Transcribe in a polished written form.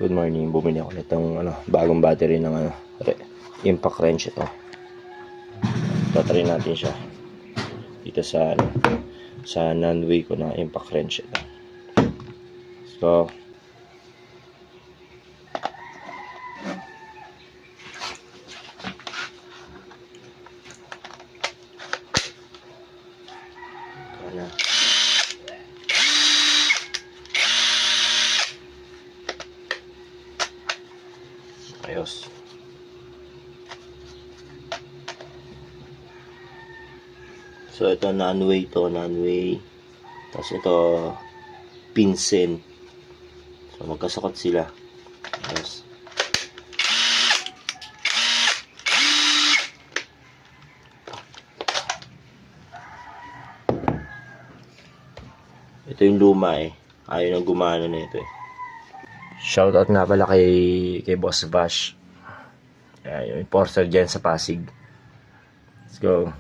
Good morning, bumili ako nitong bagong battery ng impact wrench ito. Tatry natin siya dito sa non-way ko na impact wrench ito. So ayos. So ito non-way non-way. Tapos ito pinsin. So magkasakot sila. Ayos. Ito yung luma eh. Ayaw nang gumana na ito eh. Shoutout nga pala kay Boss Bash. Yung enforcer dyan sa Pasig. Let's go.